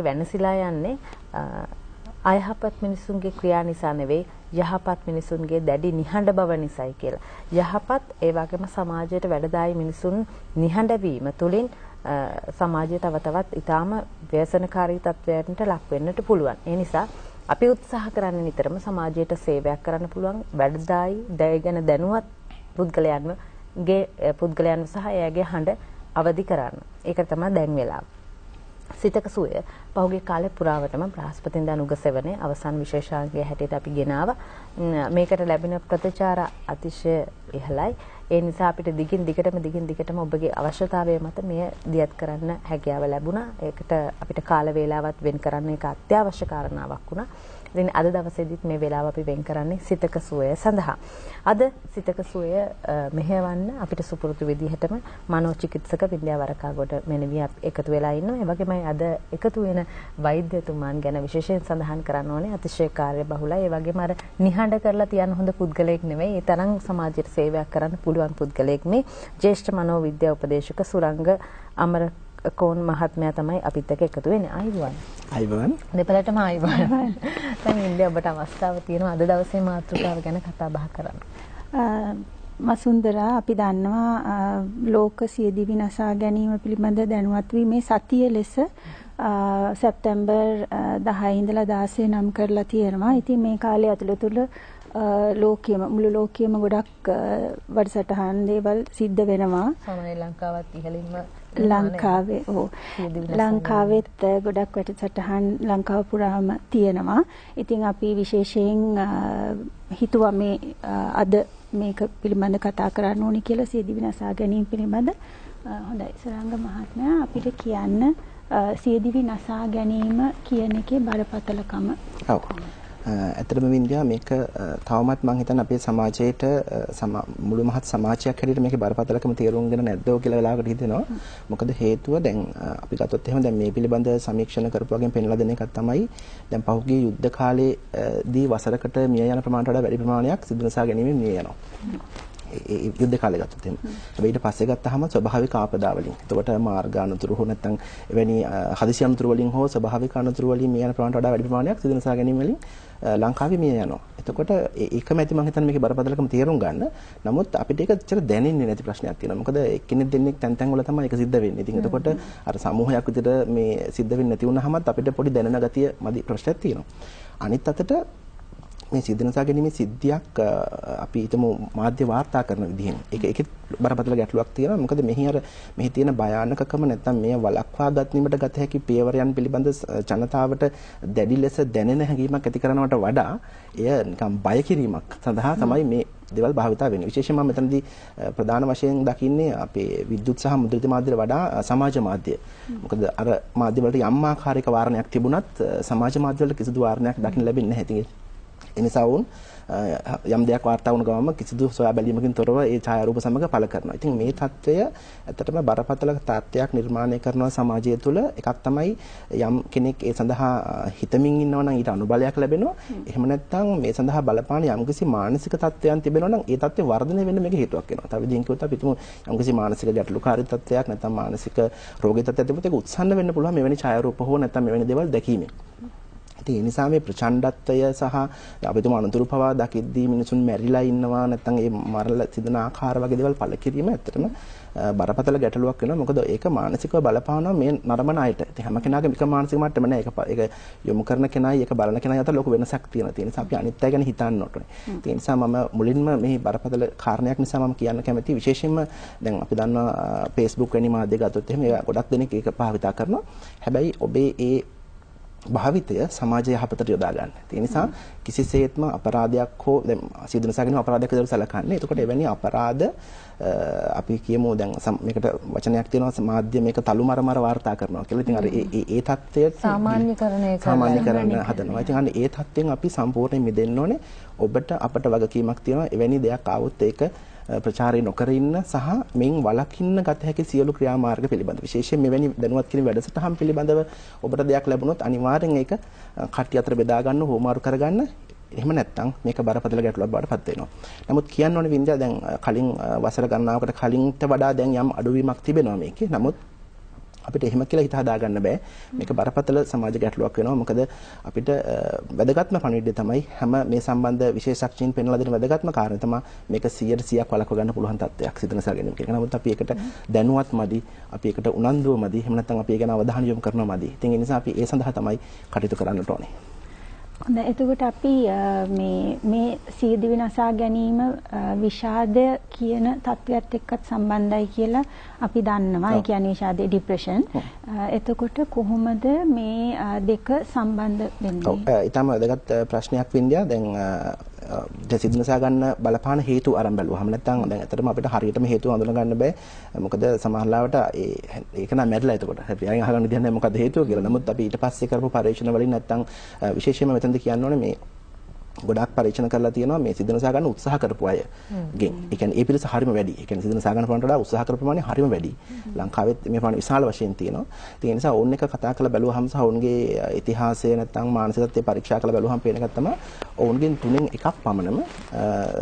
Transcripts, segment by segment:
වෙනසිලා යන්නේ අයහපත් මිනිසුන්ගේ ක්‍රියා නිසා නෙවෙයි යහපත් මිනිසුන්ගේ දැඩි නිහඬ බව නිසායි කියලා. යහපත් ඒ වගේම සමාජයට වැඩදායි මිනිසුන් නිහඬ වීම තුළින් සමාජය තව තවත් ඊටාම ව්‍යසනකාරී තත්වයන්ට ලක් වෙන්නට පුළුවන්. ඒ නිසා අපි උත්සාහ කරන්නේ නිතරම සමාජයට සේවයක් කරන්න පුළුවන් වැඩදායි දැයගෙන දැනුවත් පුද්ගලයන්ව සහ එයාගේ හඬ අවදි කරන්න. ඒක තමයි දැන් වෙලා. සිතක සුවය පහුගිය කාලේ පුරාවටම බ්‍රහස්පතින්දා නුගසෙවනේ අවසන් විශේෂාංගය හැටියට අපි ගෙනාවා. මේකට ලැබෙන ප්‍රතිචාර අතිශය ඉහළයි. ඒ නිසා අපිට දිගින් දිගටම ඔබගේ අවශ්‍යතාවය මත මෙය දියත් කරන්න හැකියාව ලැබුණා. ඒකට අපිට කාල වේලාවක් වෙන් කරන්න එක අත්‍යවශ්‍ය කාරණාවක් වුණා. ඉතින් අද දවසේදීත් මේ වේලාව අපි වෙන් කරන්නේ සිතක සුවය සඳහා. අද සිතක සුවය මෙහෙවන්න අපිට සුපුරුදු විදිහටම මනෝචිකිත්සක විද්‍යා වරකාගොඩ මෙනවිය එකතු වෙලා ඉන්නවා. ඒ වගේමයි අද එකතු වෙන වෛද්‍යතුමන් ගැන විශේෂයෙන් සඳහන් කරන්න ඕනේ. අතිශය කාර්යබහුලයි. ඒ වගේම අර නිහඬ කරලා තියන්න හොඳ පුද්ගලයෙක් නෙවෙයි. ඒ තරම් සමාජයට සේවයක් කරන්න පුළුවන් පුද්ගලයෙක් මේ ජ්‍යෙෂ්ඨ මනෝවිද්‍යා උපදේශක සුරංග අමරකෝන් මහත්මයා තමයි අපිත් එක්ක එකතු වෙන්නේ. ආයිබෝන්. දෙපළටම ආයිබෝන්. දැන් ඉන්නේ ඔබට අවස්ථාව තියෙනවා අද දවසේ මාතෘකාව ගැන කතා බහ කරන්න. මසුන්දරා අපි දන්නවා ලෝක සියදිවි නසා ගැනීම පිළිබඳ දැනුවත් වීමේ සතිය ලෙස සැප්තැම්බර් 10 ඉඳලා 16 නම් කරලා තියෙනවා. ඉතින් මේ කාලය ඇතුළත මුළු ලෝකයේම ගොඩක් වැඩසටහන් දේවල් සිද්ධ වෙනවා. සාමාන්‍ය ලංකාවත් ඉහළින්ම ලංකාවෙත් ගොඩක් වැඩසටහන් ලංකාව පුරාම තියෙනවා. ඉතින් අපි විශේෂයෙන් හිතුවා මේ අද මේක පිළිබඳ කතා කරන්න ඕනි කියලා සියදිවි නසා ගැනීම පිළිබඳ. හොඳයි සරංග මහත්මයා අපිට කියන්න සියදිවි නසා ගැනීම කියන එකේ බරපතලකම. ඔව්. ඇත්තටම වින්ද්‍යා මේක තවමත් මම හිතන්නේ අපේ සමාජයේට මුළු මහත් සමාජයක් හැටියට මේකේ බරපතලකම තේරුම්ගෙන නැද්දෝ කියලා වෙලාවකට හිතෙනවා. මොකද හේතුව දැන් අපි ගත්තොත් එහෙම දැන් මේ පිළිබඳ සමීක්ෂණ කරපු වගේම පෙන්ලා දෙන එකක් තමයි දැන් පහුගිය යුද්ධ කාලේදී වසරකට මිය යන ප්‍රමාණයට වඩා වැඩි ප්‍රමාණයක් සිදු නසා ගැනීමෙන් මිය යනවා. ඒ යුද්ධ කාලේ ගත්තොත් එහෙම. හැබැයි ඊට පස්සේ ගත්තාම ස්වභාවික ආපදා වලින්. එතකොට මාර්ග අනතුරු හෝ නැත්නම් එවැනි හදිසි අනතුරු වලින් හෝ ස්වභාවික අනතුරු වලින් මිය යන ප්‍රමාණයට වඩා වැඩි ප්‍රමාණයක් සිදු නසා ගැනීම වලින් ලංකාවේ මිය යනවා. එතකොට ඒකම ඇති මම හිතන්නේ මේකේ බරපතලකම තේරුම් ගන්න. නමුත් අපිට ඒක ඇත්තට දැනෙන්නේ නැති ප්‍රශ්නයක් තියෙනවා. මොකද එක්කෙනෙක් දෙන්නෙක් තැන් වල තමයි ඒක සිද්ධ වෙන්නේ. ඉතින් එතකොට අර සමූහයක් විදිහට මේ සිද්ධ වෙන්නේ නැති වුණාමත් අපිට පොඩි දැනෙන ගතිය මදි ප්‍රශ්නයක් තියෙනවා. අනිත් අතට මේ සිද්ධ නසා ගැනීමේ සිද්ධියක් අපි හිතමු මාධ්‍ය වාර්තා කරන විදිහෙන් ඒකෙත් බරපතල ගැටලුවක් තියෙනවා. මොකද මෙහි තියෙන භයානකකම නැත්නම් මේ වළක්වා ගැනීමට ගත හැකි පියවරයන් පිළිබඳ ජනතාවට දැඩි ලෙස දැනෙන හැඟීමක් ඇති කරනවට වඩා එය නිකම් බය කිරීමක් සඳහා තමයි මේ දේවල් භාවිතා වෙන්නේ. විශේෂයෙන්ම මම මෙතනදී ප්‍රධාන වශයෙන් දකින්නේ අපේ විද්‍යුත් සහ මුද්‍රිත මාධ්‍යවල වඩා සමාජ මාධ්‍ය. මොකද අර මාධ්‍ය වලට යම් ආකාරයක වාරණයක් තිබුණත් සමාජ මාධ්‍ය වල කිසිදු වාරණයක් දකින්න ලැබෙන්නේ නැහැ. එනිසා වුන් යම් දෙයක් වාර්තා වුණ ගමන් කිසිදු සොයා බැලීමකින් තොරව ඒ ඡායාරූප සමග පළ කරනවා. ඉතින් මේ தত্ত্বය ඇත්තටම බරපතල තත්ත්වයක් නිර්මාණය කරනවා සමාජය තුළ. එකක් තමයි යම් කෙනෙක් ඒ සඳහා හිතමින් ඉන්නවා නම් ඊට අනුබලයක් ලැබෙනවා. එහෙම නැත්නම් මේ සඳහා බලපාන යම්කිසි මානසික තත්ත්වයන් තිබෙනවා නම් ඒ තත්ත්වය වර්ධනය වෙන්න මේක හේතුවක් වෙනවා. තව විදිහින් කිව්වොත් අපි හිතමු යම්කිසි මානසික ගැටලුකාරී තත්ත්වයක් නැත්නම් මානසික රෝගී තත්ත්වයක් තිබුණොත් ඒක උත්සන්න වෙන්න පුළුවන් මෙවැනි ඡායාරූප හෝ නැත්නම් මෙවැනි දේවල් දැකීමෙන්. ඒ නිසා මේ ප්‍රචණ්ඩත්වය සහ අපිටම අනුතුරු පවා දකිද්දී මිනිසුන් මැරිලා ඉන්නවා නැත්නම් ඒ මරලා සිදන ආකාර වගේ දේවල් පළ කිරීම ඇත්තටම බරපතල ගැටලුවක් වෙනවා. මොකද ඒක මානසිකව බලපානවා මේ නරඹන අයට. ඉතින් හැම කෙනාගේම එක මානසික මට්ටම නෑ. ඒක යොමු කරන කෙනායි ඒක බලන කෙනායි අතර ලොකු වෙනසක් තියෙනවා. ඒ නිසා අපි අනිත් අය ගැන හිතන්න ඕනේ. ඒ නිසා මම මුලින්ම මේ බරපතල කාරණයක් නිසා මම කියන්න කැමතියි. විශේෂයෙන්ම දැන් අපි දන්නවා Facebook වැනි මාධ්‍ය ගත්තොත් එහෙම ගොඩක් දෙනෙක් ඒක භාවිතා කරනවා. හැබැයි ඔබේ ඒ භාවිතය සමාජ යහපතට යොදා ගන්න. ඒ නිසා කිසිසේත්ම අපරාධයක් හෝ දැන් සිදු නසා ගැනීම අපරාධයක් විදිහට සැලකන්නේ. එතකොට එවැනි අපරාධ අපි කියමු දැන් මේකට වචනයක් තියෙනවා මාධ්‍ය මේක තලුමරමර වාර්තා කරනවා කියලා. ඉතින් අර ඒ தත්ත්වය සාමාන්‍යකරණ හදනවා. ඉතින් අන්න ඒ தත්ත්වෙන් අපි සම්පූර්ණයෙන් මිදෙන්න ඕනේ. ඔබට අපට වගකීමක් තියෙනවා. එවැනි දෙයක් ආවොත් ඒක ප්‍රචාරය නොකර ඉන්න සහ මෙන් වළකින්න ගත හැකි සියලු ක්‍රියාමාර්ග පිළිබඳව විශේෂයෙන් මෙවැනි දැනුවත් කිරීම වැඩසටහන් පිළිබඳව ඔබට දෙයක් ලැබුණොත් අනිවාර්යෙන් ඒක කට්ටිය අතර බෙදා ගන්න හොමාරු කරගන්න. එහෙම නැත්නම් මේක බරපතල ගැටලුවක් බවට පත් වෙනවා. නමුත් කියන්න ඕනේ වින්දා දැන් කලින් වසර ගණනාවකට කලින්ට වඩා දැන් යම් අඩුවීමක් තිබෙනවා මේකේ. නමුත් අපිට එහෙම කියලා හිත හදාගන්න බෑ. මේක බරපතල සමාජ ගැටලුවක් වෙනවා. මොකද අපිට වැදගත්ම පණිවිඩය තමයි හැම මේ සම්බන්ධ විශේෂඥයින් පෙන්වලා දෙන වැදගත්ම කාරණය තමයි මේක 100% වළක්ව ගන්න පුළුවන් තත්ත්වයක් සිදු නසා ගැනීම කියන එක. නමුත් අපි ඒකට දැනුවත් මදි, අපි ඒකට උනන්දුව මදි, එහෙම නැත්නම් අපි ඒ ගැන අවධානය යොමු කරනවා මදි. ඉතින් ඒ නිසා අපි ඒ සඳහා තමයි කටයුතු කරන්නට ඕනේ. හොඳයි. එතකොට අපි මේ සියදිවි නසා ගැනීම විෂාදය කියන තත්වයට එක්කත් සම්බන්ධයි කියලා අපි දන්නවා. ඒ කියන්නේ විෂාදයේ ડિප්‍රෙෂන්. එතකොට කොහොමද මේ දෙක සම්බන්ධ වෙන්නේ? ඔව්. ඊටම වැදගත් ප්‍රශ්නයක් වින්දියා. දැන් සිදු නසා ගන්න බලපාන හේතු අරන් බැලුවාම නැත්නම් දැන් ඇත්තටම අපිට හරියටම හේතු අඳුන ගන්න බෑ. මොකද සමහරවිට ඒක නම් මැරිලා එතකොට. හැබැයි අහගන්න විදියක් නැහැ මොකද හේතුව කියලා. නමුත් අපි ඊට පස්සේ කරපු පරීක්ෂණ වලින් නැත්නම් විශේෂයෙන්ම මෙතනදී කියන්න ඕනේ මේ ගොඩාක් පරීක්ෂණ කරලා තියෙනවා මේ සිදු නසා ගන්න උත්සාහ කරපු අයගෙන්. ඒ කියන්නේ ඒ පිරිස හරිම වැඩි. ඒ කියන්නේ සිදු නසා ගන්න ප්‍රමාණයට වඩා උත්සාහ කරපු ප්‍රමාණය හරිම වැඩි. ලංකාවෙත් මේ ප්‍රමාණය විශාල වශයෙන් තියෙනවා. ඒ නිසා ඕන් එක කතා කරලා බැලුවහම සහ ඔවුන්ගේ ඉතිහාසය නැත්නම් මානසිකත්වයේ පරීක්ෂා කරලා බැලුවහම පේන එකක් තමයි ඔවුන්ගෙන් 3න් එකක් පමණම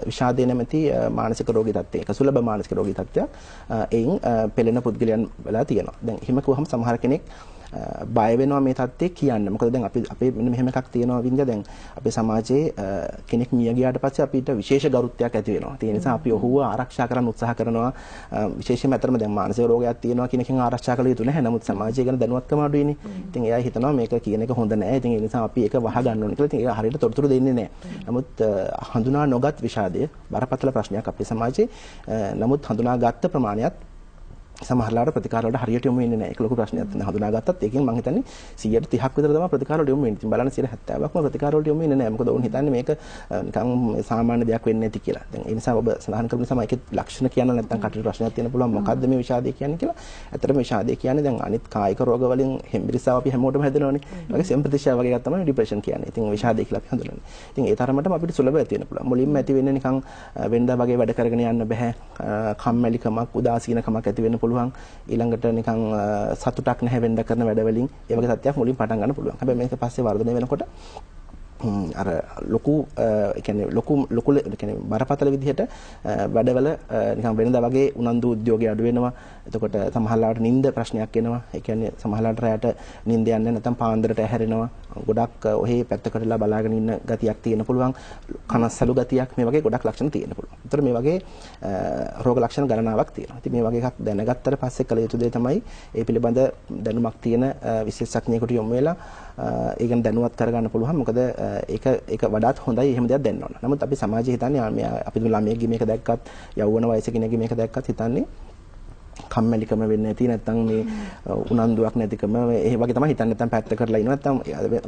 විෂාදය නැමැති මානසික රෝගී තත්ත්වයක සුලභ මානසික රෝගී තත්ත්වයක් එයින් පෙළෙන පුද්ගලයන් වෙලා තියෙනවා. දැන් එහෙම කිව්වහම සමහර කෙනෙක් බය වෙනවා මේ තත්ත්වය කියන්න. මොකද දැන් අපේ මෙන්න මෙහෙම එකක් තියෙනවා වින්දා. දැන් අපේ සමාජයේ කෙනෙක් මිය ගියාට පස්සේ අපිට විශේෂ ගරුත්වයක් ඇති වෙනවා. ඒ නිසා අපි ඔහුව ආරක්ෂා කරන්න උත්සාහ කරනවා. විශේෂයෙන්ම අතරම දැන් මානසික රෝගයක් තියෙනවා කියන එකෙන් ආරක්ෂා කළ යුතු නැහැ. නමුත් සමාජය ගැන දැනුවත්කම අඩුයිනේ. ඉතින් එයා හිතනවා මේක කියන එක හොඳ නැහැ. ඉතින් ඒ නිසා අපි ඒක වහ ගන්න ඕනේ කියලා. ඉතින් ඒක හරියට තොරතුරු දෙන්නේ නැහැ. නමුත් හඳුනා නොගත් විෂාදය බරපතල ප්‍රශ්නයක් අපේ සමාජයේ. නමුත් හඳුනා ගත්ත ප්‍රමාණයත් සමහරලාට ප්‍රතිකාර වලට හරියට යොමු වෙන්නේ නැහැ. ඒක ලොකු ප්‍රශ්නයක්. හඳුනාගත්තත් ඒකෙන් මම හිතන්නේ 130ක් විතර තමයි ප්‍රතිකාර වලට යොමු වෙන්නේ. ඉතින් බලන්න 70%ක්ම ප්‍රතිකාර වලට යොමු වෙන්නේ නැහැ. මොකද ඔවුන් හිතන්නේ මේක නිකන් සාමාන්‍ය දෙයක් වෙන්නේ නැති කියලා. දැන් ඒ නිසා ඔබ සඳහන් කරපු නිසා ඒකේ ලක්ෂණ කියන්න නැත්නම් කටට ප්‍රශ්නයක් තියෙන පුළුවන්. මොකද්ද මේ විෂාදය කියන්නේ කියලා. ඇත්තටම විෂාදය කියන්නේ දැන් අනිත් කායික රෝග වලින් හෙම්බිරිස්සාව අපි හැමෝටම හැදෙනවනේ. ඒ වගේ සෙම්ප්‍රතිශාව වගේ එකක් තමයි ડિප්‍රෙෂන් කියන්නේ. ඉතින් විෂාදය කියලා අපි හඳුනන්නේ. ඉතින් ඒ තරමටම අපිට සුලභ ඇති වෙන්න පුළුවන්. මුලින්ම ඇති වෙන්නේ නිකන් වෙනදා වගේ වැඩ කරගෙන යන්න බෑ. කම්මැලිකමක්, උදාසීනකමක් ඇති වෙන්න පුළුවන්. ඊළඟට නිකන් සතුටක් නැහැ වෙන්න කරන වැඩවලින් ඒ වගේ තත්ත්වයක් මුලින් පටන් ගන්න පුළුවන්. හැබැයි මේක පස්සේ වර්ධනය වෙනකොට අර ලොකු ඒ කියන්නේ ලොකු ඒ කියන්නේ බරපතල විදිහට වැඩවල නිකන් වෙනදා වගේ උනන්දු උද්‍යෝගය අඩු වෙනවා. එතකොට සමහරවිට නිින්ද ප්‍රශ්නයක් එනවා. ඒ කියන්නේ සමහරවිට රැයට නිින්ද යන්නේ නැත්නම් පාන්දරට ඇහැරෙනවා. ගොඩක් ඔහේ පැත්තකටලා බලාගෙන ඉන්න ගතියක් තියෙන පුළුවන්. කනස්සලු ගතියක් මේ වගේ ගොඩක් ලක්ෂණ තියෙන පුළුවන්. ඒතර මේ වගේ රෝග ලක්ෂණ ගණනාවක් තියෙනවා. ඉතින් මේ වගේ එකක් දැනගත්තට පස්සේ කළ යුතු දේ තමයි ඒ පිළිබඳ දැනුමක් තියෙන විශේෂඥයෙකුට යොමු වෙලා ඒ ගැන දැනුවත් කරගන්න පුළුවන්. මොකද ඒක වඩාත් හොඳයි එහෙම දෙයක් දැනන්න ඕන. නමුත් අපි සමාජයේ හිතන්නේ අපි ළමයෙක්ගේ මේක දැක්කත් යෞවන වයසේ කෙනෙක්ගේ මේක දැක්කත් හිතන්නේ කම්මැලිකම වෙන්නේ නැති නැත්නම් මේ උනන්දුවක් නැතිකම ඒ වගේ තමයි හිතන්නේ. නැත්නම් පැත්ත කරලා ඉනවා. නැත්නම්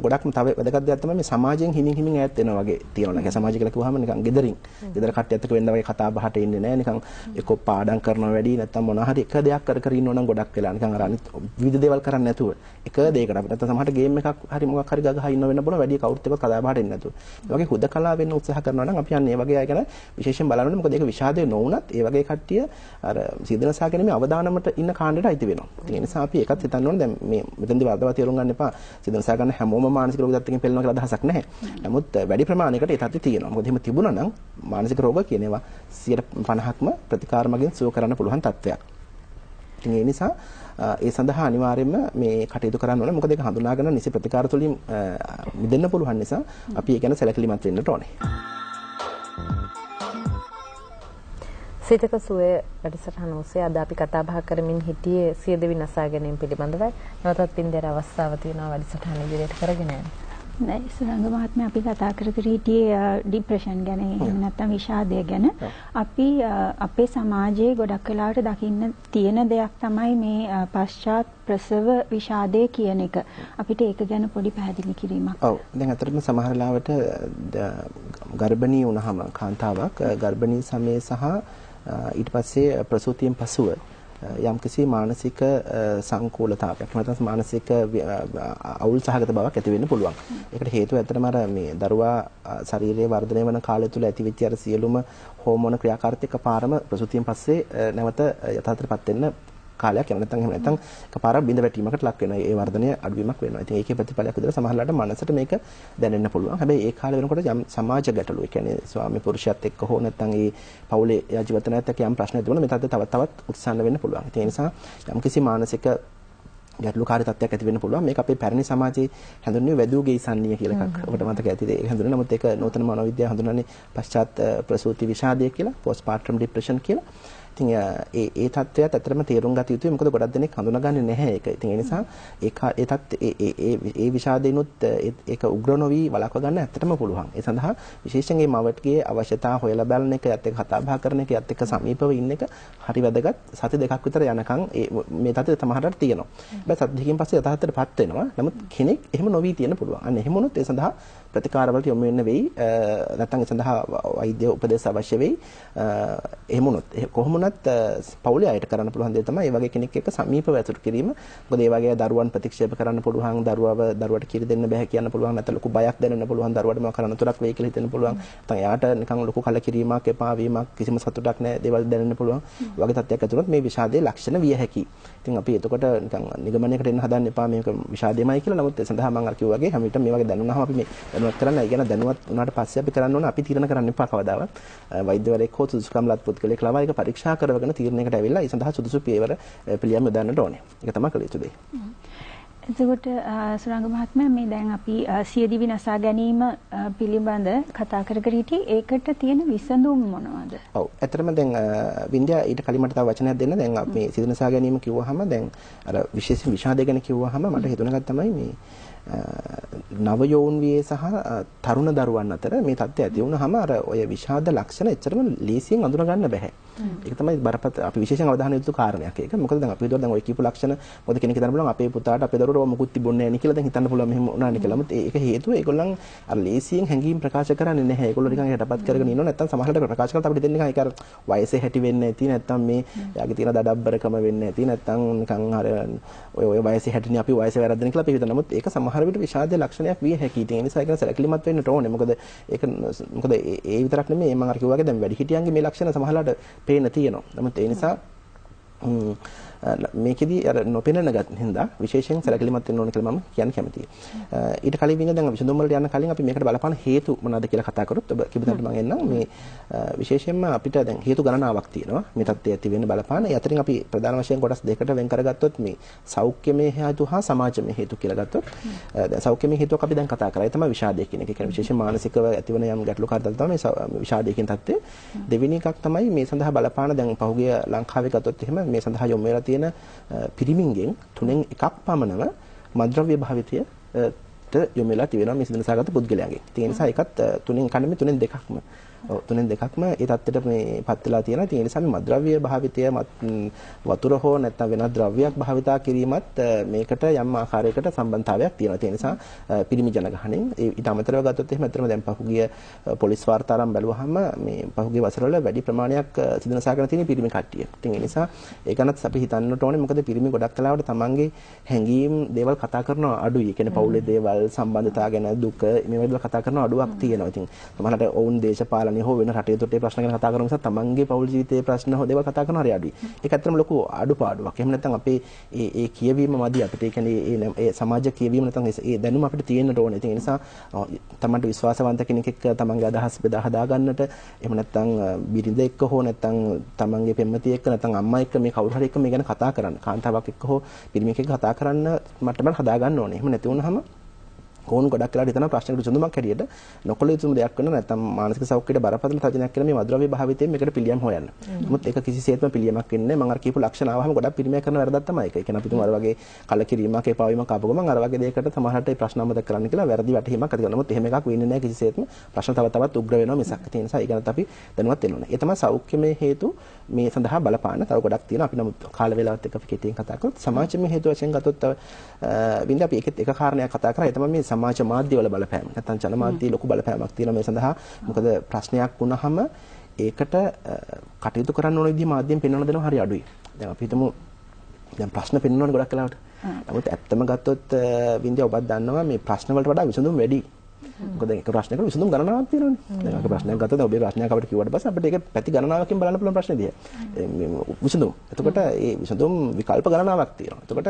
ගොඩක්ම තව වැදගත් දෙයක් තමයි මේ සමාජයෙන් හිමින් හිමින් ඈත් වෙනවා වගේ තියෙනවා. ඒක සමාජය කියලා කිව්වහම නිකන් ගෙදරින් ගෙදර කට්ටියත් එක්ක වෙන්න වගේ කතා බහට ඉන්නේ නැහැ. නිකන් එක්ක පාඩම් කරනවා වැඩි නැත්නම් මොනවා හරි එක දෙයක් කර කර ඉන්නව නම් ගොඩක් වෙලා නිකන් අර අනිත් විවිධ දේවල් කරන්නේ නැතුව එක දෙයකට අපිට නැත්නම් සමහරට ගේම් එකක් හරි මොකක් හරි ගහ ඉන්න වෙන්න පුළුවන් වැඩි කවුරුත් එක්ක කතා බහට ඉන්නේ නැතුව. ඒ වගේ හුදකලා වෙන්න උත්සාහ කරනවා නම් අපි යන්නේ ඒ වගේ අය ගැන විශේෂයෙන් බලන්න ඕනේ. මොකද ඒක විෂාදේ නොවුනත් ඒ වගේ කට්ටිය අර සිදනසා ගැනීම අවදානමට ඉන්න කාණ්ඩයට අයිති වෙනවා. ඒ නිසා අපි ඒකත් හිතන්න ඕනේ. දැන් මේ මෙතෙන්දී වර්ධව තේරුම් ගන්න එපා. සිදනසා ගන්න හැමෝම මානසික රෝග තත්ත්වකින් පෙළෙනවා කියලා අදහසක් නැහැ. නමුත් වැඩි ප්‍රමාණයකට ඒ තත්ත්වය තියෙනවා. මොකද එහෙම තිබුණා නම් මානසික රෝග කියන ඒවා 50%ක්ම ප්‍රතිකාර මගින් සුව කරන්න පුළුවන් තත්ත්වයක්. ඉතින් ඒ නිසා ඒ සඳහා අනිවාර්යයෙන්ම මේ කටයුතු කරන්න ඕනේ. මොකද ඒක හඳුනාගෙන නිසි ප්‍රතිකාර තුලින් මිදෙන්න පුළුවන් නිසා අපි ඒ ගැන සැලකිලිමත් වෙන්නට ඕනේ. සිතක සුවය වැඩසටහන ඔස්සේ අද අපි කතා බහ කරමින් හිටියේ සියදිවි නසා ගැනීම පිළිබඳවයි. නැවතත් පින්දේර අවස්ථාව තියෙනවා වැඩසටහන ඉදිරියට කරගෙන යන්න. නෑ සුරංග මහත්මයා අපි කතා කර හිටියේ ડિප්‍රෙෂන් ගැන එහෙම නැත්නම් විෂාදය ගැන. අපි අපේ සමාජයේ ගොඩක් වෙලාවට දකින්න තියෙන දෙයක් තමයි මේ පශ්චාත් ප්‍රසව විෂාදය කියන එක. අපිට ඒක ගැන පොඩි පැහැදිලි කිරීමක්. ඔව්. දැන් අතරම සමහර ලාවට ගර්භණී වුණාම කාන්තාවක් ගර්භණී සමයේ සහ ඊට පස්සේ ප්‍රසූතියෙන් පසුව යම්කිසි මානසික සංකූලතාවයක් නැත්නම් මානසික අවුල් සහගත බවක් ඇති වෙන්න පුළුවන්. ඒකට හේතුව ඇත්තටම අර මේ දරුවා ශරීරයේ වර්ධනය වන කාලය තුල ඇතිවෙච්ච අර සියලුම හෝමෝන ක්‍රියාකාරීත්වය එකපාරම ප්‍රසූතියෙන් පස්සේ නැවත යථාර්ථයටපත් වෙන්න කාලයක් යනවා. නැත්නම් එහෙම නැත්නම් එකපාරක් බිඳ වැටීමකට ලක් වෙනවා. ඒ වර්ධනය අඩුවීමක් වෙනවා. ඉතින් ඒකේ ප්‍රතිඵලයක් විදිහට සමහරවිට මනසට මේක දැනෙන්න පුළුවන්. හැබැයි ඒ කාලේ වෙනකොට යම් සමාජ ගැටලු, ඒ කියන්නේ ස්වාමි පුරුෂයත් එක්ක හෝ නැත්නම් ඒ පවුලේ ජීවිතයත් එක්ක යම් ප්‍රශ්න තිබුණා. මේ තත්ත්වය තවත් උත්සන්න වෙන්න පුළුවන්. ඒ නිසා යම්කිසි මානසික ගැටලුකාරී තත්ත්වයක් ඇති වෙන්න පුළුවන්. මේක අපේ පැරණි සමාජයේ හැඳින්වෙන්නේ වැදූගේ සන්නිය කියලා එකක්. ඔබට මතක ඇතිද? ඒක හැඳින්වෙන නමුත් ඒක නූතන මනෝවිද්‍යාව හඳුන්වන්නේ පශ්චාත් ප්‍රසූති විෂාදය කියලා, postpartum depression කියලා. ඉතින් ඒ තත්ත්වයට ඇත්තටම තේරුම් ගත යුතුයි. මොකද ගොඩක් දෙනෙක් හඳුනාගන්නේ නැහැ ඒක. ඉතින් ඒ නිසා ඒ විෂාදේනොත් ඒක උග්‍ර නොවි වළක්ව ගන්න ඇත්තටම පුළුවන්. ඒ සඳහා විශේෂයෙන් මේ මවටගේ අවශ්‍යතාව හොයලා බලන එක, යත් එක්ක කතා බහ කරන එක, යත් එක්ක සමීපව ඉන්න එක හරි වැදගත්. සති දෙකක් විතර යනකම් මේ තත්ත්වය සමහරට තියෙනවා. හැබැයි සති දෙකකින් පස්සේ යථාර්ථයටපත් වෙනවා. නමුත් කෙනෙක් එහෙම නොවි තියෙන්න පුළුවන්. අන්න එහෙම වුණොත් ඒ සඳහා ප්‍රතිකාරවලට යොමු වෙන්න වෙයි. නැත්නම් ඒ සඳහා වෛද්‍ය උපදෙස් අවශ්‍ය වෙයි. එහෙම වුණොත් කොහොම පවුලේ අයට කරන්න පුළුවන් දේ තමයි මේ වගේ කෙනෙක් එක්ක සමීපව ඇසුරු කිරීම. මොකද මේ වගේ දරුවන් ප්‍රතික්ෂේප කරන්න පුළුවන්, දරුවට කිරි දෙන්න බෑ කියන්න පුළුවන්, නැත්නම් ලොකු බයක් දැනෙන්න පුළුවන්, දරුවට මොකක් කරන්න තුරක් වෙයි කියලා හිතෙන්න පුළුවන්. නැත්නම් එයාට නිකන් ලොකු කලකිරීමක්, එපා වීමක්, කිසිම සතුටක් නැහැ, දේවල් දැනෙන්න පුළුවන්. වගේ තත්ත්වයක් ඇති වුණොත් මේ විෂාදයේ ලක්ෂණ විය හැකියි. ඉතින් අපි එතකොට නිකන් නිගමනයකට එන්න හදන්න එපා මේක විෂාදයමයි කියලා. නමුත් ඒ සඳහා මම අර කිව්වා වගේ හැම විටම මේ වගේ දැනුණාම අපි මේ දැනුවත් කරන්න, ඒ කියන්නේ දැනුවත් වුණාට පස්සේ අපි කරන්න ඕන අපි තීරණ කරන්න එපා කවදාවත්. වෛද්‍යවරයෙක් හෝ සුදුසුකම්ලත් පුද්ගලයෙක් ලවා ඒක පරීක්ෂා කරවගෙන තීරණයකට ඇවිල්ලා ඒ සඳහා සුදුසු පියවර පිළියම් යොදන්නට ඕනේ. ඒක තමයි කළ යුතු දේ. එතකොට සුරංග මහත්මයා මේ දැන් අපි සියදිවි නසා ගැනීම පිළිබඳ කතා කර හිටියේ ඒකට තියෙන විසඳුම් මොනවද? ඔව්. ඇත්තටම දැන් වින්ද්‍යා ඊට කලින් මට තව වචනයක් දෙන්න. දැන් අපි මේ සියදිවි නසා ගැනීම කිව්වහම දැන් අර විශේෂයෙන් විෂාදය ගැන කිව්වහම මට හිතුණ එකක් තමයි මේ නව යෝන් වියේ සහ තරුණ දරුවන් අතර මේ තත්ත්වය ඇති වුණාම අර ඔය විෂාද ලක්ෂණ එච්චරම ලේසියෙන් අඳුන ගන්න බෑ. ඒක තමයි බරපතල අපි විශේෂයෙන් අවධානය යොමු කාරණයක් ඒක. මොකද දැන් අපි හිතුවා දැන් ඔය කියපු ලක්ෂණ මොකද කෙනෙක් හිතන්න පුළුවන් අපේ පුතාට අපේ දරුවට මොකුත් තිබුණේ නැහැ නේ කියලා දැන් හිතන්න පුළුවන් මෙහෙම වුණානේ කියලා. මොකද ඒක හේතුව ඒගොල්ලන් අර ලේසියෙන් හැංගීම් ප්‍රකාශ කරන්නේ නැහැ. ඒගොල්ලෝ නිකන් යටපත් කරගෙන ඉන්නවා. නැත්තම් සමහරවිට ප්‍රකාශ කරලා අපිට දෙන්නේ නිකන් ඒක අර වයසේ හැටි වෙන්නේ නැති නැත්තම් මේ යාගේ තියෙන දඩබ්බරකම වෙන්නේ නැති නැත්තම් නිකන් අර ඔය වයසේ හැටිනේ අපි වයසේ වැරද්දන කියලා අපි හිතනවා. නමුත් ඒක සමහර විට විෂාදයේ ලක්ෂණයක් විය හැකියි. ඒ නිසා ඒක සැලකිලිමත් වෙන්න ඕනේ. මොකද ඒ විතරක් නෙමෙයි මම අර කිව්වා වගේ දැන් වැඩිහිටියන්ගේ මේ ලක්ෂණ සමහරලාට පේන්න තියෙනවා. නමුත් ඒ නිසා මේකෙදි අර නොපෙනෙන හින්දා විශේෂයෙන් සැලකිලිමත් වෙන්න ඕන කියලා මම කියන්න කැමතියි. ඊට කලින් විදිහ දැන් විසඳුම් වලට යන්න කලින් අපි මේකට බලපාන හේතු මොනවද කියලා කතා කරොත් ඔබ කිව්වදට මම එන්නම් මේ විශේෂයෙන්ම අපිට දැන් හේතු ගණනාවක් තියෙනවා. මේ තත්ත්වය ඇති වෙන්න බලපාන. ඒ අතරින් අපි ප්‍රධාන වශයෙන් කොටස් දෙකකට වෙන් කරගත්තොත් මේ සෞඛ්‍යමය හේතු හා සමාජමය හේතු කියලා ගත්තොත් දැන් සෞඛ්‍යමය හේතුවක් අපි දැන් කතා කරා. ඒ තමයි විෂාදය කියන එක. ඒ කියන්නේ විශේෂයෙන් මානසිකව ඇතිවන යම් ගැටලුකාරී තත්ත්ව තමයි මේ විෂාදය කියන තත්ත්වය. දෙවෙනි එකක් තමයි මේ සඳහා බලපාන දැන් පහුගිය ලංකාවේ ගත්තොත් එහෙම මේ සඳහා යොමු වෙලා තියෙන පිරිමින්ගෙන් 3න් 1ක් පමණම මද්ද්‍රව්‍ය භාවිතයට යොමු වෙලා තිබෙනවා මේ සිදනසාගත පුද්ගලයන්ගෙන්. ඒ නිසා ඒකත් 3න් කන්නේ 3න් 2ක්ම. ඔව් 3න් 2ක්ම ඒ තත්ත්වයට මේ පත් වෙලා තියෙනවා. ඒ නිසා මේ මද්ද්‍රව්‍ය භාවිතය වතුර හෝ නැත්නම් වෙනත් ද්‍රව්‍යයක් භාවිතා කිරීමත් මේකට යම් ආකාරයකට සම්බන්ධතාවයක් තියෙනවා. ඒ නිසා පිරිමි ජනගහණයෙන් ඊට අමතරව ගත්තොත් එහෙම අතරම දැන් පහුගිය පොලිස් වාර්තාරම් බැලුවහම මේ පහුගිය වසරවල වැඩි ප්‍රමාණයක් සිදනසාගෙන තියෙන පිරිමි කට්ටිය. ඉතින් ඒ නිසා ඒ ගැනත් අපි හිතන්නට ඕනේ. මොකද පිරිමි ගොඩක් කලාවට තමන්ගේ හැඟීම් දේවල් කතා කරනවා අඩුයි. ඒ කියන්නේ පවුලේ දේවල් සම්බන්ධතා ගැන දුක මේ වගේ දේවල් කතා කරන අඩුවක් තියෙනවා. ඉතින් සමහරවිට ඔවුන් දේශපාලන හෝ වෙන රටේ තොටේ ප්‍රශ්න ගැන කතා කරන නිසා තමන්ගේ පෞල් ජීවිතයේ ප්‍රශ්න හෝ දේවල් කතා කරන හරිය අඩුයි. ඒක ඇත්තටම ලොකු අඩුපාඩුවක්. එහෙම නැත්නම් අපේ ඒ කියවීම මදි අපිට. ඒ කියන්නේ ඒ සමාජ කියවීම නැත්නම් ඒ දැනුම අපිට තියෙන්න ඕනේ. ඒ නිසා තමන්ට විශ්වාසවන්ත කෙනෙක් එක්ක තමන්ගේ අදහස් බෙදා හදා ගන්නට එහෙම නැත්නම් බිරිඳ එක්ක හෝ නැත්නම් තමන්ගේ පෙම්වතිය එක්ක නැත්නම් අම්මා එක්ක මේ කවුරු හරි එක්ක මේ ගැන කතා කරන්න. කාන්තාවක් එක්ක හෝ පිරිමියෙක් එක්ක කතා කරන්න මට්ටමකට හදා ගන්න ඕනේ. එහෙම නැති වුනහම ඕන් ගොඩක් වෙලාට හිතන ප්‍රශ්නකට විසඳුමක් හැටියට නොකළ යුතුම දෙයක් වෙන නැත්නම් මානසික සෞඛ්‍යයට බරපතල තර්ජනයක් කරන මේ මද්ද්‍රව්‍ය භාවිතයෙන් මේකට පිළියම් හොයන්න. නමුත් ඒක කිසිසේත්ම පිළියමක් වෙන්නේ නැහැ. මම අර කියපු ලක්ෂණ ආවම ගොඩක් පිරිමියා කරන වැරද්දක් තමයි ඒක. ඒ කියන්නේ අපි තුමු අර වගේ කලකිරීමක් එපා වීමක් ආපු ගමන් අර වගේ දෙයකට සමහරට ඒ ප්‍රශ්න අමතක කරන්න කියලා වැරදි වැටහීමක් ඇති කරනවා. නමුත් එහෙම එකක් වෙන්නේ නැහැ කිසිසේත්ම. ප්‍රශ්න තව තවත් උග්‍ර වෙනවා මිසක්. ඒ නිසා ඒ ගැනත් අපි දැනුවත් වෙන්න ඕනේ. ඒ තමයි සෞඛ්‍යමය හේතු මේ සඳහා බලපාන තව ගොඩක් තියෙනවා. අපි නමුත් කාල වේලාවත් එක්ක අපි කෙටියෙන් කතා කරොත් සමාජමය හේතු වශයෙන් ගත්තොත් වින්ද අපි ඒකෙත් එක කාරණයක් කතා කරා. ඒ තමයි මේ සමාජ මාධ්‍යවල බලපෑම. නැත්නම් ජනමාධ්‍ය ලොකු බලපෑමක් තියෙනවා මේ සඳහා. මොකද ප්‍රශ්නයක් වුණාම ඒකට කටයුතු කරන්න ඕන විදිහ මාධ්‍යයෙන් පෙන්වන්න දෙනවා හරි අඩුයි. දැන් අපි හිතමු දැන් ප්‍රශ්න පෙන්වනවනේ ගොඩක් වෙලාවට. නමුත් ඇත්තම ගත්තොත් වින්දියා ඔබත් දන්නවා මේ ප්‍රශ්න වලට වඩා විසඳුම් වැඩි. මොකද ඒක ප්‍රශ්නයකට විසඳුම් ගණනාවක් තියෙනවානේ. දැන් අක ප්‍රශ්නයක් ගත්තොත් ඔබේ ප්‍රශ්නයක් අපිට කිව්වට පස්සේ අපිට ඒක පැති ගණනාවකින් බලන්න පුළුවන් ප්‍රශ්නේ දිහා. විසඳුම්. එතකොට ඒ විසඳුම් විකල්ප ගණනාවක් තියෙනවා. එතකොට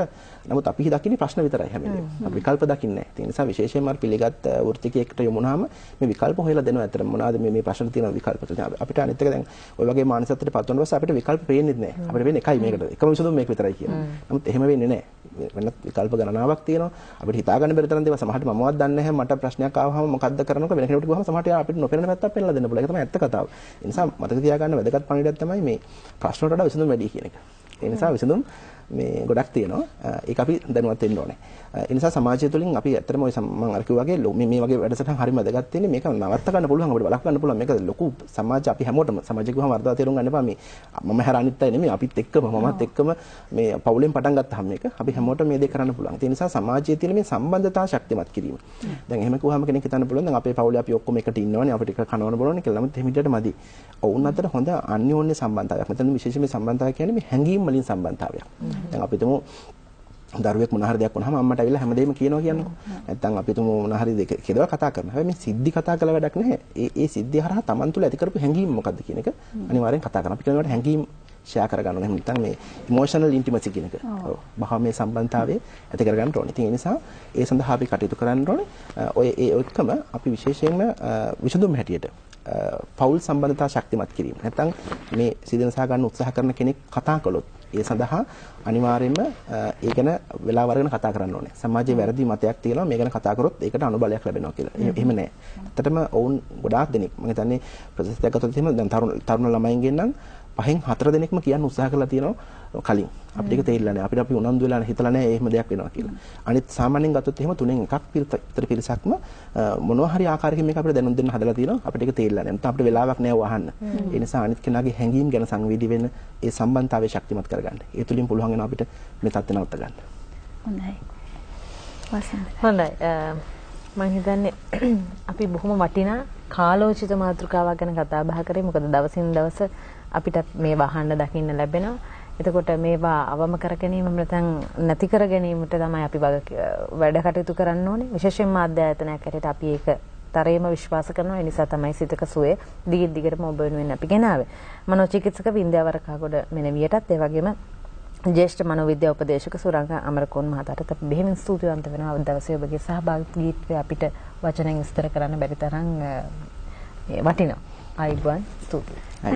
නමුත් අපි දකින්නේ ප්‍රශ්න විතරයි හැම වෙලේම. අපි විකල්ප දකින්නේ නැහැ. ඒ නිසා විශේෂයෙන්ම අර පිළිගත් වෘත්තිකයකට යමුනාම මේ විකල්ප හොයලා දෙනවා. ඇත්තටම මොනවාද මේ ප්‍රශ්න තියෙන විකල්ප. අපිට අනිත් එක දැන් ඔය වගේ මානසිකත්වයට පත් වුණාට පස්සේ අපිට විකල්ප පේන්නේ නැහැ. අපිට වෙන්නේ එකයි මේකට. එකම විසඳුම මේක විතරයි කියලා. නමුත් එහෙම වෙන්නේ නැහැ. වෙනත් විකල්ප ගණනාවක් තියෙනවා. අපිට හිතා ගන්න බැරි තරම් දේවල් සමහරට මමවත් දන්නේ නැහැ. මට ප්‍රශ්නයක් ආවම මොකද්ද කරන්නකෝ වෙන කෙනෙකුට කිව්වම සමහරට අපිට නොපෙනෙන පැත්තක් පෙන්නලා දෙන්න පුළුවන්. ඒක තමයි ඇත්ත කතාව. ඒ නිසා මතක තියාගන්න වැදගත් පණිවිඩයක් තමයි මේ ප්‍රශ්න වලට වඩා විසඳුම් වැඩි කියන එක. ඒ නිසා විසඳුම් මේ ගොඩක් තියෙනවා. ඒක අපි දැනුවත් වෙන්න ඕනේ. ඒ නිසා සමාජය තුළින් අපි ඇත්තටම ඔය මම අර කිව්වා වගේ මේ වගේ වැඩසටහන් හරිම වැදගත් තියෙන්නේ. මේක නවත්ත ගන්න පුළුවන් අපිට බලක් ගන්න පුළුවන්. මේක ලොකු සමාජ අපි හැමෝටම සමාජික වහම වර්ධව තේරුම් ගන්න එපා. මේ මම හැර අනිත් අය නෙමෙයි අපිත් එක්කම මමත් එක්කම මේ පවුලෙන් පටන් ගත්තාම මේක අපි හැමෝටම මේ දේ කරන්න පුළුවන්. ඒ නිසා සමාජයේ තියෙන මේ සම්බන්ධතාව ශක්තිමත් කිරීම. දැන් එහෙම කිව්වහම කෙනෙක් හිතන්න පුළුවන් දැන් අපේ පවුලේ අපි ඔක්කොම එකට ඉන්නවනේ අපිට එක කනවන බලන්නේ කියලා. නමුත් එහෙම විදිහට මදි. ඔවුන් අතර හොඳ අන්‍යෝන්‍ය සම්බන්ධතාවයක්. මෙතන විශේෂයෙන් මේ සම්බන්ධතාවය කියන්නේ මේ හැඟීම් වලින් සම්බන්ධතාවයක්. දැන් අපි තුමු දරුවෙක් මොන හරි දෙයක් වුණාම අම්මට ඇවිල්ලා හැමදේම කියනවා කියන්නකෝ. නැත්තම් අපි තුමු මොන හරි දෙක කියලා කතා කරනවා. හැබැයි මේ සිද්ධි කතා කළ වැඩක් නැහැ. ඒ සිද්ධිය හරහා Taman තුල ඇති කරපු හැඟීම් මොකද්ද කියන එක අනිවාර්යෙන් කතා කරනවා. අපි කියනවාට හැඟීම් ෂෙයා කරගන්න ඕනේ. එහෙනම් නැත්නම් මේ ඉමෝෂනල් ඉන්ටිමසි කියන එක. ඔව්. බහම මේ සම්බන්ධතාවයේ ඇති කරගන්න ඕනේ. ඉතින් ඒ නිසා ඒ සඳහා අපි කටයුතු කරන්න ඕනේ. ඔය ඒ ඔක්කම අපි විශේෂයෙන්ම විසඳුම් හැටියට පෞල් සම්බන්ධතා ශක්තිමත් කිරීම. නැත්නම් මේ සිදෙනසා ගන්න උත්සාහ කරන කෙනෙක් කතා කළොත් ඒ සඳහා අනිවාර්යයෙන්ම ඒ ගැන වෙලාව අරගෙන කතා කරන්න ඕනේ. සමාජයේ වැරදි මතයක් තියෙනවා මේ ගැන කතා කරොත් ඒකට අනුබලයක් ලැබෙනවා කියලා. එහෙම නැහැ. ඇත්තටම ඔවුන් ගොඩාක් දෙනෙක් මම හිතන්නේ ප්‍රොසෙස් එකක් ගත්තොත් එහෙම දැන් තරුණ ළමයින්ගෙන් නම් 5න් 4 දෙනෙක්ම කියන්න උත්සාහ කරලා තියෙනවා කලින්. අපිට ඒක තේරිලා නැහැ. අපිට අපි උනන්දු වෙලා හිතලා නැහැ එහෙම දෙයක් වෙනවා කියලා. අනිත් සාමාන්‍යයෙන් ගත්තොත් එහෙම 3න් එකක් විතර පිරිසක්ම මොනවා හරි ආකාරයකින් මේක අපිට දැනුම් දෙන්න හදලා තියෙනවා. අපිට ඒක තේරිලා නැහැ. නැත්නම් අපිට වෙලාවක් නැහැ වහන්න. ඒ නිසා අනිත් කෙනාගේ හැඟීම් ගැන සංවේදී වෙන්න ඒ සම්බන්ධතාවය ශක්තිමත් කරගන්න. ඒ තුලින් පුළුවන් වෙනවා අපිට මේ තත්ත්ව නවත්ත ගන්න. හොඳයි. හොඳයි. මම හිතන්නේ අපි බොහොම වටිනා කාලෝචිත මාතෘකාවක් ගැන කතා බහ කරේ. මොකද දවසින් දවස අපිට මේ වහන්න දකින්න ලැබෙනවා. එතකොට මේවා අවම කර ගැනීම නැත්නම් නැති කර ගැනීමට තමයි අපි වැඩ කටයුතු කරන්න ඕනේ. විශේෂයෙන්ම මාධ්‍ය ආයතනයක් හැටියට අපි ඒක තරේම විශ්වාස කරනවා. ඒ නිසා තමයි සිතක සුවේ දිගින් ඔබ වෙනුවෙන් අපි ගෙනාවේ. මනෝචිකිත්සක වින්ද්‍යාවර කගොඩ මෙනවියටත් ඒ වගේම ජ්‍යෙෂ්ඨ මනෝවිද්‍යා උපදේශක සුරංග අමරකෝන් මහතාට අපි බෙහෙවින් ස්තුතිවන්ත වෙනවා. අද දවසේ ඔබගේ සහභාගීත්වය අපිට වචනෙන් විස්තර කරන්න බැරි තරම් වටිනවා. ආයිබෝන් ස්තුතියි.